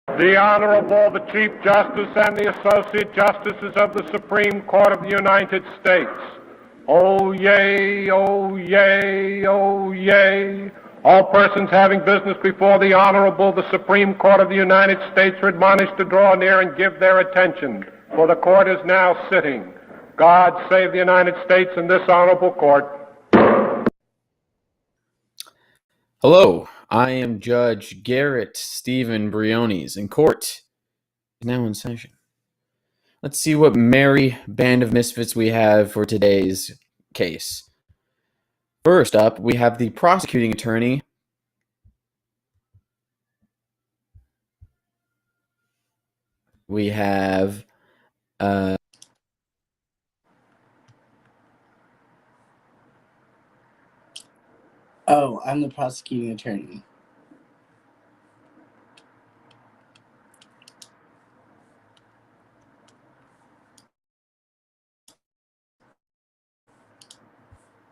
The Honorable, the Chief Justice and the Associate Justices of the Supreme Court of the United States. Oh, yay, oh, yay, oh, yay. All persons having business before the Honorable, the Supreme Court of the United States are admonished to draw near and give their attention, for the court is now sitting. God save the United States and this honorable court. Hello, I am Judge Garrett Stephen Briones, and court is now in session. Let's see what merry band of misfits we have for today's case. First up, we have the prosecuting attorney. We have Oh, I'm the prosecuting attorney.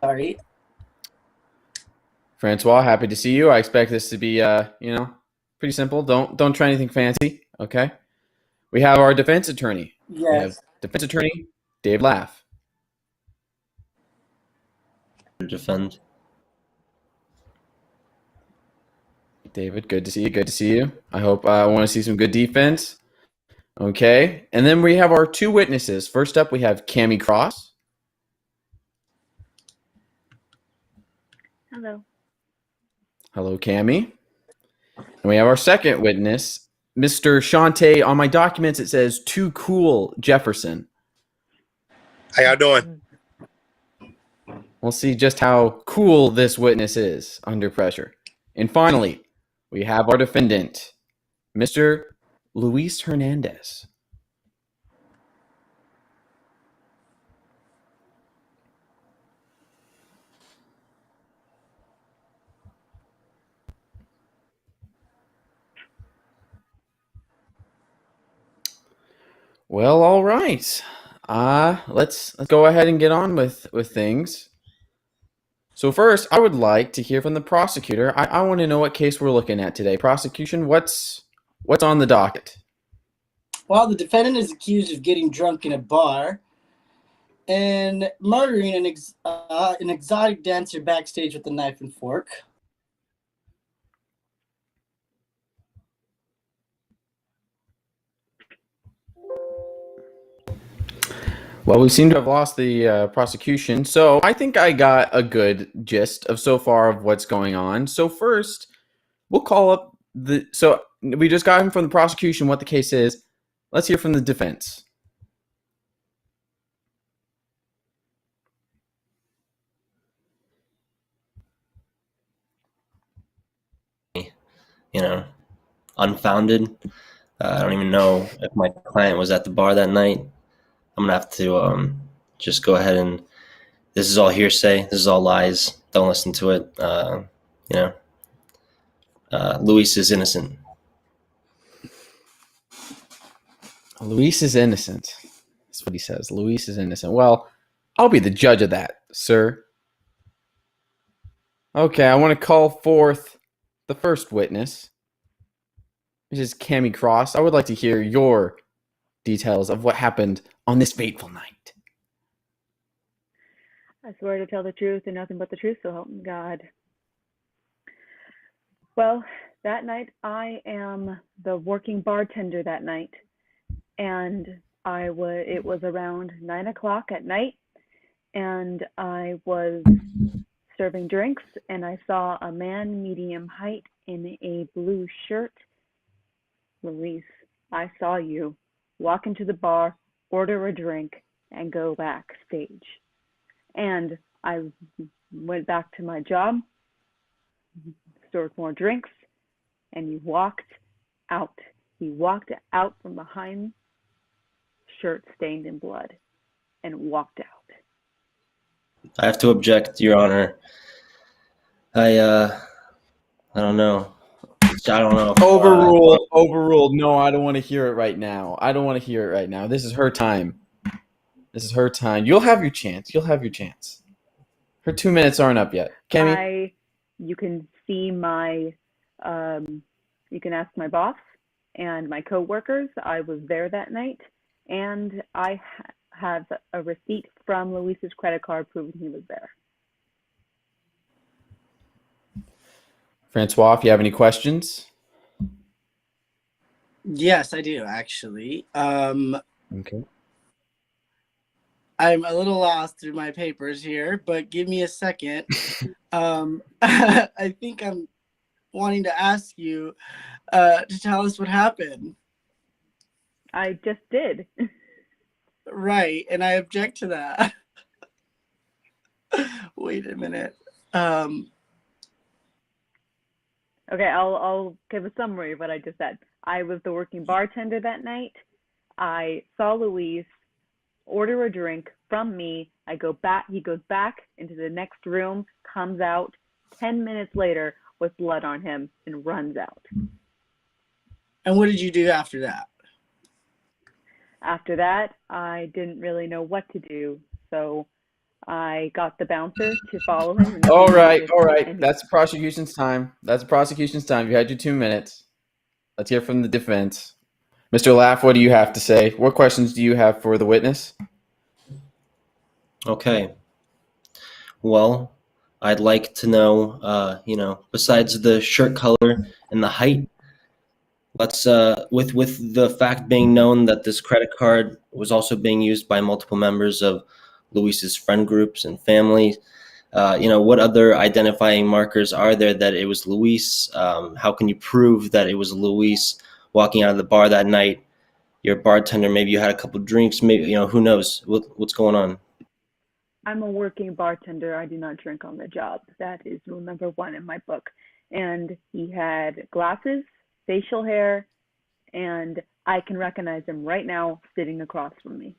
Sorry. Francois, happy to see you. I expect this to be, pretty simple. Don't try anything fancy, okay? We have our defense attorney. Yes. We have defense attorney Dave Laff. Defend. David, good to see you. Good to see you. I hope I want to see some good defense. Okay. And then we have our two witnesses. First up, we have Cammie Cross. Hello. Hello, Cammie. And we have our second witness, Mr. Shante. On my documents, it says Too Cool Jefferson. How y'all doing? We'll see just how cool this witness is under pressure. And finally, we have our defendant, Mr. Luis Hernandez. Well, all right. Let's go ahead and get on with things. So first, I would like to hear from the prosecutor. I want to know what case we're looking at today. Prosecution, what's on the docket? Well, the defendant is accused of getting drunk in a bar and murdering an exotic dancer backstage with a knife and fork. Well, we seem to have lost the prosecution, so I think I got a good gist of so far of what's going on. So first, we'll call up so we just got him from the prosecution what the case is. Let's hear from the defense. Unfounded. I don't even know if my client was at the bar that night. I'm gonna have to just go ahead and this is all hearsay. This is all lies. Don't listen to it. Luis is innocent. Luis is innocent. That's what he says. Luis is innocent. Well, I'll be the judge of that, sir. Okay, I want to call forth the first witness, which is Cammie Cross. I would like to hear your details of what happened on this fateful night. I swear to tell the truth and nothing but the truth, so help me God. Well, that night I am the working bartender that night, and it was around 9 o'clock at night, and I was serving drinks, and I saw a man medium height in a blue shirt. Luis, I saw you walk into the bar, order a drink, and go backstage. And I went back to my job, stored more drinks, and you walked out. He walked out from behind, shirt stained in blood, and walked out. I have to object, Your Honor. I don't know. I don't know. Overruled. No, I don't want to hear it right now. This is her time. You'll have your chance. Her 2 minutes aren't up yet. Cammie? You can see my, you can ask my boss. and my coworkers. I was there that night, and I have a receipt from Luis's credit card proving he was there. Francois, if you have any questions. Yes, I do actually. Okay. I'm a little lost through my papers here, but give me a second. I think I'm wanting to ask you to tell us what happened. I just did. Right, and I object to that. Wait a minute. Okay, I'll give a summary of what I just said. I was the working bartender that night. I saw Luis order a drink from me. I go back. He goes back into the next room, comes out 10 minutes later with blood on him, and runs out. And what did you do after that? After that, I didn't really know what to do, so I got the bouncer to follow him. All right. That's the prosecution's time. You had your 2 minutes. Let's hear from the defense. Mr. Laff, what do you have to say? What questions do you have for the witness? Okay. Well, I'd like to know, besides the shirt color and the height, let's with the fact being known that this credit card was also being used by multiple members of Luis's friend groups and family. What other identifying markers are there that it was Luis? How can you prove that it was Luis walking out of the bar that night? You're a bartender. Maybe you had a couple drinks. Maybe, who knows what's going on? I'm a working bartender. I do not drink on the job. That is rule number 1 in my book. And he had glasses, facial hair, and I can recognize him right now sitting across from me.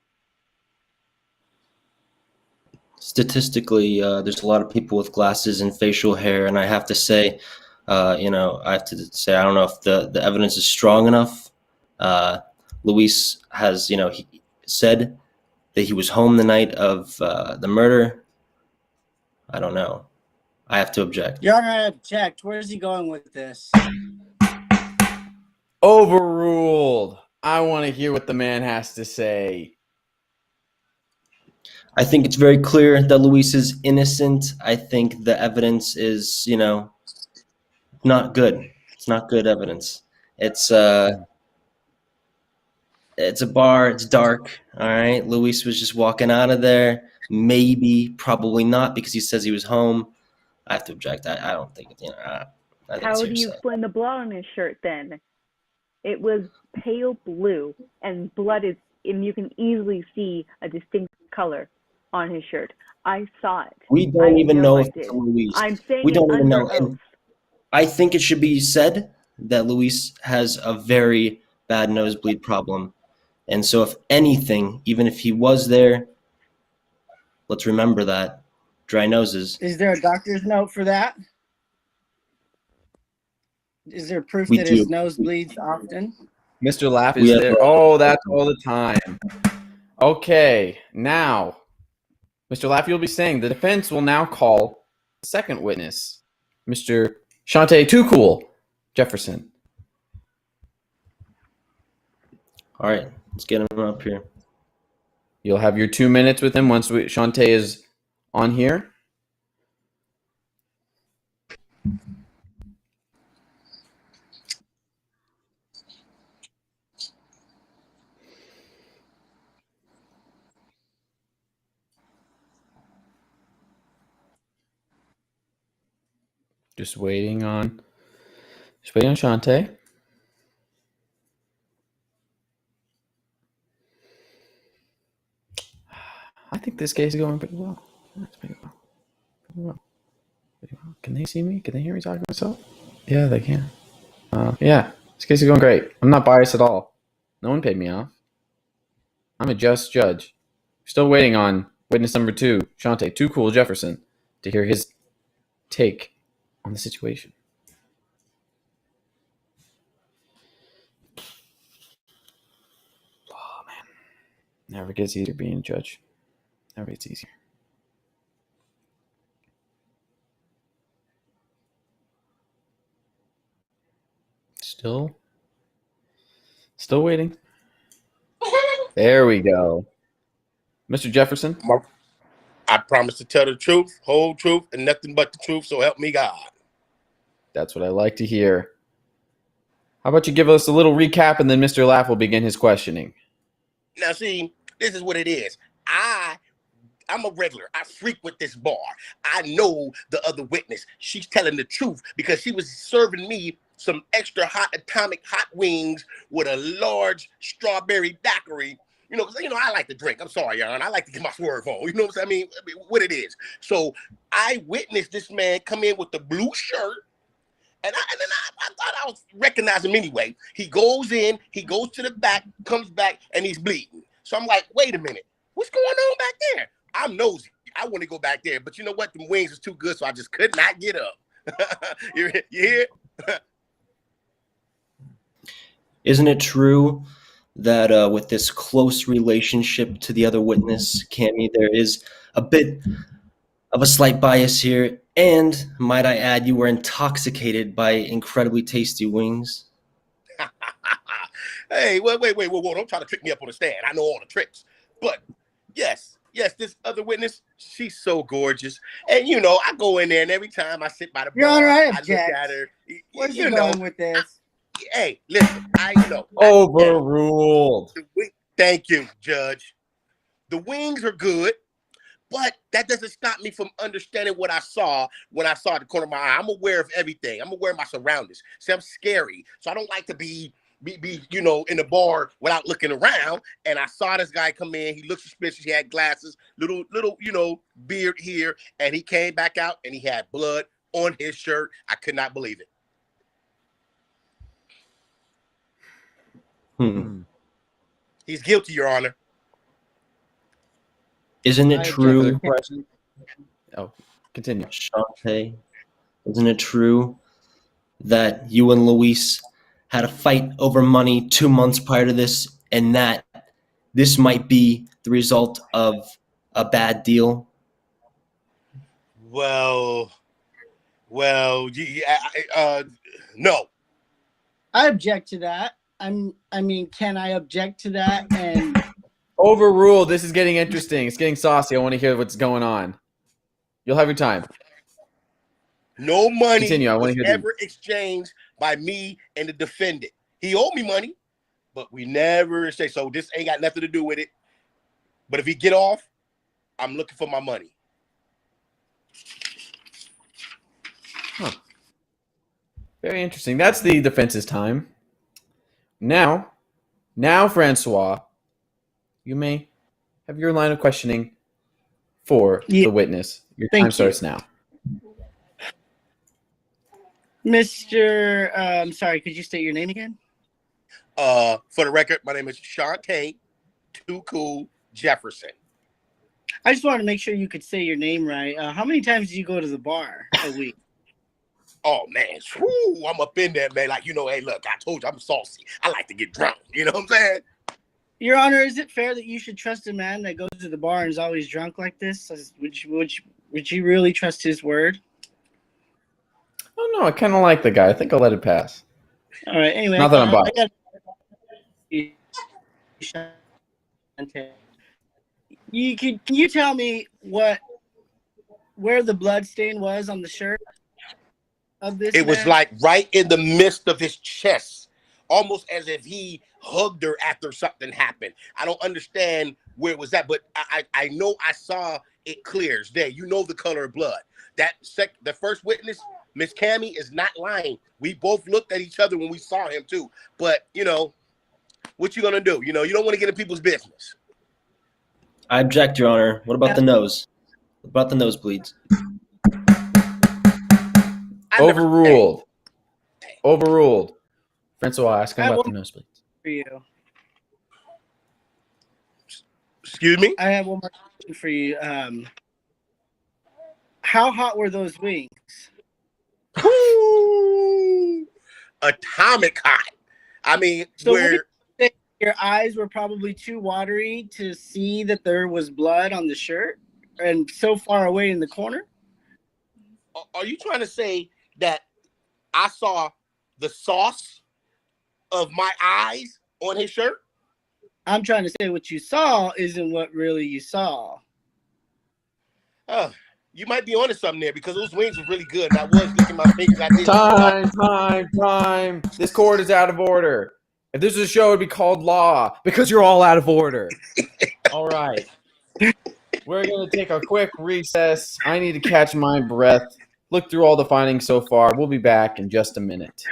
Statistically, there's a lot of people with glasses and facial hair, and I have to say, I don't know if the evidence is strong enough. Luis has, he said that he was home the night of the murder. I don't know. I have to object. Your Honor, I object. Where is he going with this? Overruled. I want to hear what the man has to say. I think it's very clear that Luis is innocent. I think the evidence is, not good. It's not good evidence. It's a bar. It's dark. All right. Luis was just walking out of there. Maybe, probably not, because he says he was home. I have to object. I don't think I think How it's do you explain the blood on his shirt then? It was pale blue, and blood is, and you can easily see a distinct color on his shirt. I saw it. We don't even know if it's Luis. I'm saying we don't even know. Oath. I think it should be said that Luis has a very bad nosebleed problem. And so if anything, even if he was there, let's remember that. Dry noses. Is there a doctor's note for that? Is there proof that his nose bleeds often? Mr. Laff is there. Oh, that's all the time. Okay, now, Mr. Laff, you'll be saying the defense will now call the second witness, Mr. Shante Too Cool Jefferson. All right, let's get him up here. You'll have your 2 minutes with him once Shante is on here. Just waiting on Shante. I think this case is going pretty well. Pretty well. Can they see me? Can they hear me talking to myself? Yeah, they can. Yeah, this case is going great. I'm not biased at all. No one paid me off. I'm a just judge. Still waiting on witness number 2, Shante Too Cool Jefferson, to hear his take on the situation. Oh, man. Never gets easier being a judge. Never gets easier. Still Still waiting. There we go. Mr. Jefferson? I promise to tell the truth, whole truth, and nothing but the truth, so help me God. That's what I like to hear. How about you give us a little recap, and then Mr. Laugh will begin his questioning. Now, see, this is what it is. I'm a regular. I frequent this bar. I know the other witness. She's telling the truth because she was serving me some extra hot atomic hot wings with a large strawberry daiquiri. You know, because I like to drink. I'm sorry, Jan. I like to get my swerve on. You know what I mean? What it is. So I witnessed this man come in with the blue shirt. And then I thought I was recognizing him anyway. He goes in, he goes to the back, comes back, and he's bleeding. So I'm like, wait a minute. What's going on back there? I'm nosy. I want to go back there. But you know what? The wings is too good, so I just could not get up. You hear? Isn't it true that with this close relationship to the other witness, Cammy, there is a bit of a slight bias here? And might I add, you were intoxicated by incredibly tasty wings? Hey, wait. Don't try to trick me up on the stand. I know all the tricks. But yes, this other witness, she's so gorgeous. And, I go in there, and every time I sit by the Your bar, Honor, I I look object. at her. Where's you going with this? Hey, listen, Overruled. Thank you, Judge. The wings are good, but that doesn't stop me from understanding what I saw when I saw the corner of my eye. I'm aware of everything. I'm aware of my surroundings. See, I'm scary, so I don't like to be in the bar without looking around. And I saw this guy come in. He looked suspicious. He had glasses, little beard here, and he came back out and he had blood on his shirt. I could not believe it. He's guilty, Your Honor. Isn't it true, Oh, continue. Shantae, isn't it true that you and Luis had a fight over money 2 months prior to this, and that this might be the result of a bad deal? Well, no. I object to that. Can I object to that? And Overruled. This is getting interesting. It's getting saucy. I want to hear what's going on. You'll have your time. No money Continue. I want was to hear ever exchanged by me and the defendant. He owed me money, but we never say so. This ain't got nothing to do with it. But if he get off, I'm looking for my money. Huh. Very interesting. That's the defense's time. Now, Francois, you may have your line of questioning for the witness. Your time starts now. Mr. I'm sorry, could you state your name again? For the record, my name is Shantae Too Cool Jefferson. I just wanted to make sure you could say your name right. How many times do you go to the bar a week? Oh, man. Whew, I'm up in there, man. Like, hey, look, I told you I'm saucy. I like to get drunk. You know what I'm saying? Your Honor, is it fair that you should trust a man that goes to the bar and is always drunk like this? Would you really trust his word? Oh, no, I kind of like the guy. I think I'll let it pass. All right, anyway. Not that I'm biased. Can you tell me where the blood stain was on the shirt of this It was man? like right in the midst of his chest, almost as if he hugged her after something happened. I don't understand where it was at, but I know I saw it clear as day. You know the color of blood. The first witness, Miss Cammy, is not lying. We both looked at each other when we saw him too. But what you gonna do? You don't want to get in people's business. I object, Your Honor. What about the nose? What about the nosebleeds? Overruled. Overruled. Francois, ask him about the nosebleeds. For you. Excuse me? I have one more question for you. How hot were those wings? Woo! Atomic hot. I mean, So your eyes were probably too watery to see that there was blood on the shirt and so far away in the corner? Are you trying to say that I saw the sauce of my eyes on his shirt? I'm trying to say what you saw isn't what really you saw. You might be onto something there because those wings were really good, and I was licking my fingers. I did. Time. This court is out of order. If this was a show, it would be called Law because you're all out of order. All right. We're going to take a quick recess. I need to catch my breath. Look through all the findings so far. We'll be back in just a minute.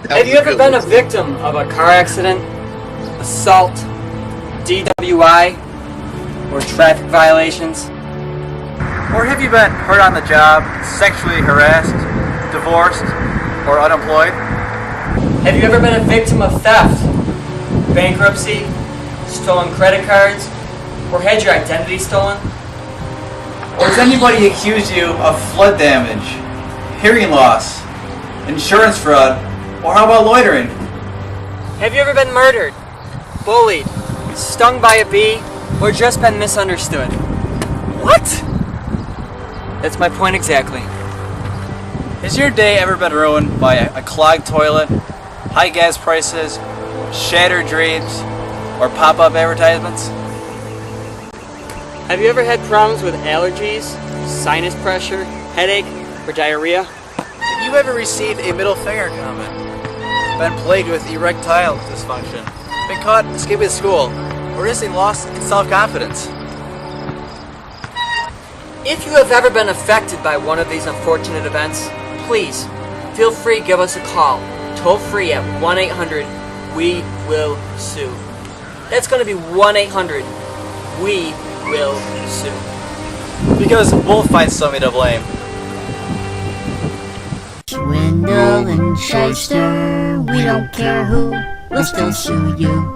Have you ever been a victim of a car accident, assault, DWI, or traffic violations? Or have you been hurt on the job, sexually harassed, divorced, or unemployed? Have you ever been a victim of theft, bankruptcy, stolen credit cards, or had your identity stolen? Or has anybody accused you of flood damage, hearing loss, insurance fraud, or how about loitering? Have you ever been murdered, bullied, stung by a bee, or just been misunderstood? What? That's my point exactly. Has your day ever been ruined by a clogged toilet, high gas prices, shattered dreams, or pop-up advertisements? Have you ever had problems with allergies, sinus pressure, headache, or diarrhea? Have you ever received a middle finger comment? Been plagued with erectile dysfunction? Been caught skipping school? Or just lost in self-confidence? If you have ever been affected by one of these unfortunate events, please feel free to give us a call, toll free at 1-800-WE-WILL-SUE. That's going to be 1-800-WE-WILL-SUE. Because we'll find somebody to blame. Swindle and shyster, we don't care who, we'll still sue you.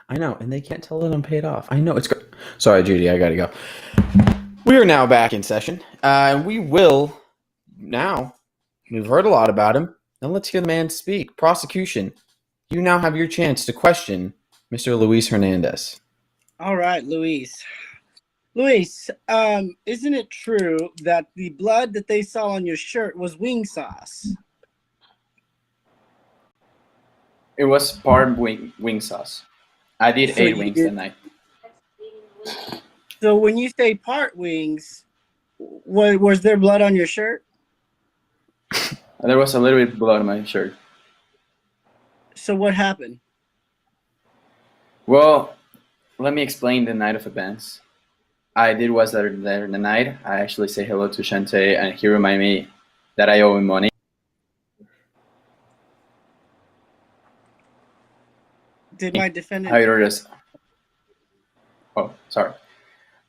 I know, and they can't tell that I'm paid off. I know, it's great. Sorry, Judy, I gotta go. We are now back in session. We will now, we've heard a lot about him. Now let's hear the man speak. Prosecution, you now have your chance to question Mr. Luis Hernandez. All right, Luis. Luis, isn't it true that the blood that they saw on your shirt was wing sauce? It was part wing sauce. I did So 8 you wings did- that night. So when you say part wings, was there blood on your shirt? There was a little bit of blood on my shirt. So what happened? Well, let me explain the night of events. I did was there the night. I actually say hello to Shante, and he reminded me that I owe him money. Did my defendant? I ordered this. Oh, sorry.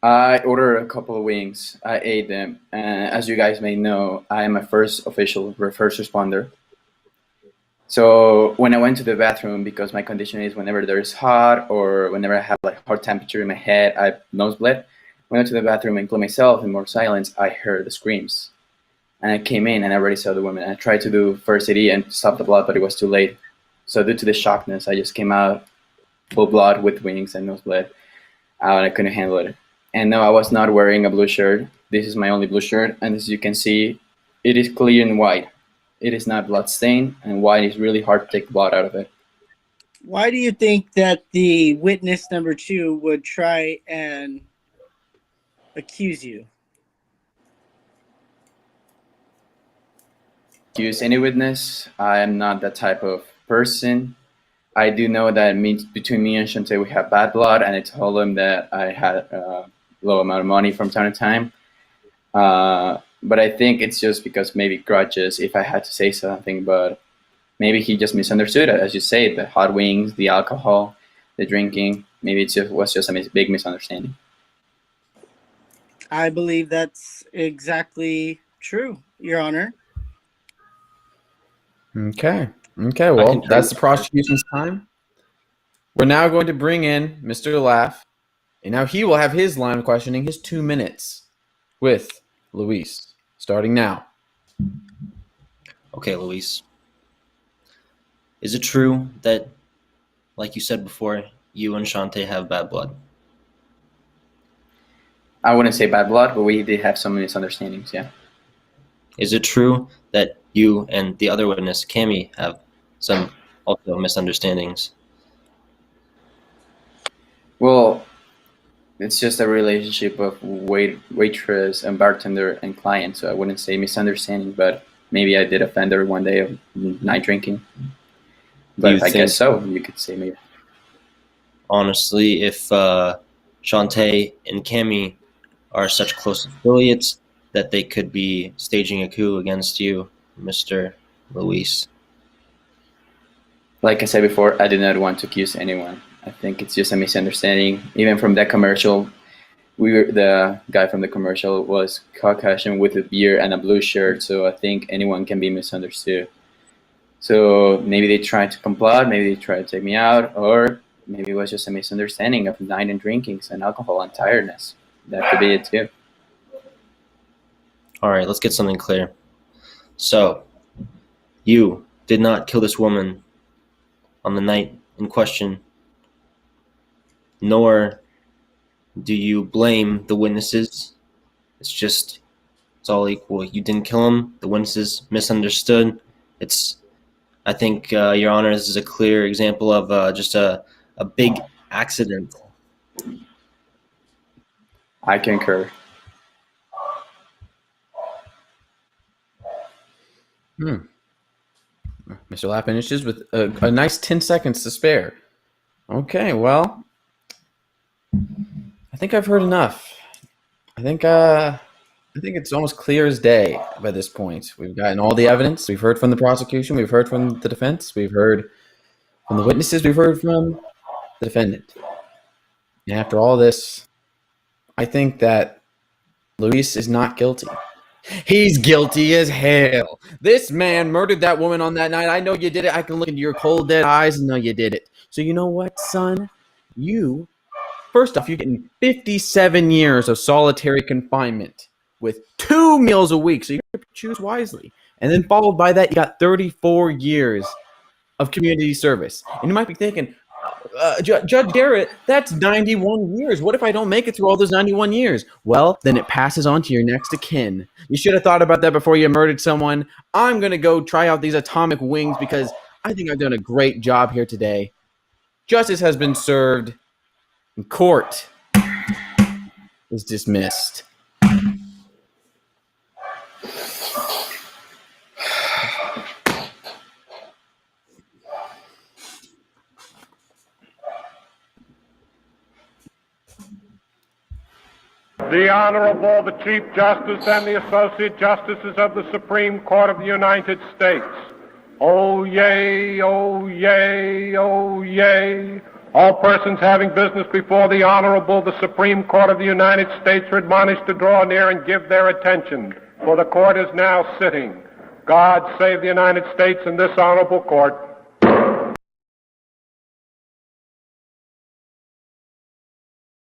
I ordered a couple of wings. I ate them. As you guys may know, I am a first responder. So when I went to the bathroom, because my condition is whenever there's hot or whenever I have like hot temperature in my head, I nosebleed. When I went to the bathroom and closed myself in more silence, I heard the screams. And I came in and I already saw the woman. I tried to do first aid and stop the blood, but it was too late. So due to the shockness, I just came out full blood with wings and nosebleed. And I couldn't handle it. And no, I was not wearing a blue shirt. This is my only blue shirt. And as you can see, it is clear and white. It is not blood stained, and white is really hard to take blood out of it. Why do you think that the witness number 2 would try and accuse you? Use any witness. I am not that type of person. I do know that between me and Shante, we have bad blood, and I told him that I had a low amount of money from time to time. But I think it's just because maybe grudges if I had to say something, but maybe he just misunderstood it. As you say, the hot wings, the alcohol, the drinking, maybe it was just a big misunderstanding. I believe that's exactly true, Your Honor. Okay, well, that's the prosecution's time. We're now going to bring in Mr. Laugh, and now he will have his line of questioning, his 2 minutes with Luis. Starting now. Okay, Luis. Is it true that, like you said before, you and Shante have bad blood? I wouldn't say bad blood, but we did have some misunderstandings, yeah. Is it true that you and the other witness, Cami, have some also misunderstandings? Well, it's just a relationship of waitress and bartender and client, so I wouldn't say misunderstanding, but maybe I did offend her one day of night drinking. But I guess so. You could say maybe. Honestly, if Shantae and Cami are such close affiliates, that they could be staging a coup against you, Mr. Luis. Like I said before, I did not want to accuse anyone. I think it's just a misunderstanding. Even from that commercial, the guy from the commercial was Caucasian with a beard and a blue shirt, so I think anyone can be misunderstood. So maybe they tried to comply, maybe they tried to take me out, or maybe it was just a misunderstanding of night and drinking and alcohol and tiredness. That could be it too. All right, let's get something clear. So, you did not kill this woman on the night in question, nor do you blame the witnesses. It's all equal. You didn't kill them. The witnesses misunderstood. I think, Your Honor, this is a clear example of just a big accident. I concur. Mr. Lapp finishes with a nice 10 seconds to spare. Okay, well, I think I've heard enough. I think it's almost clear as day by this point. We've gotten all the evidence. We've heard from the prosecution. We've heard from the defense. We've heard from the witnesses. We've heard from the defendant. And after all this, I think that Luis is not guilty. He's guilty as hell. This man murdered that woman on that night. I know you did it. I can look into your cold, dead eyes and know you did it. So you know what, son? First off, you're getting 57 years of solitary confinement with 2 meals a week. So you have to choose wisely. And then followed by that, you got 34 years of community service. And you might be thinking, Judge Garrett, that's 91 years. What if I don't make it through all those 91 years? Well, then it passes on to your next of kin. You should have thought about that before you murdered someone. I'm going to go try out these atomic wings because I think I've done a great job here today. Justice has been served. And court is dismissed. The Honorable, the Chief Justice and the Associate Justices of the Supreme Court of the United States. Oh, yay, oh, yay, oh, yay. All persons having business before the Honorable, the Supreme Court of the United States are admonished to draw near and give their attention, for the court is now sitting. God save the United States and this honorable court.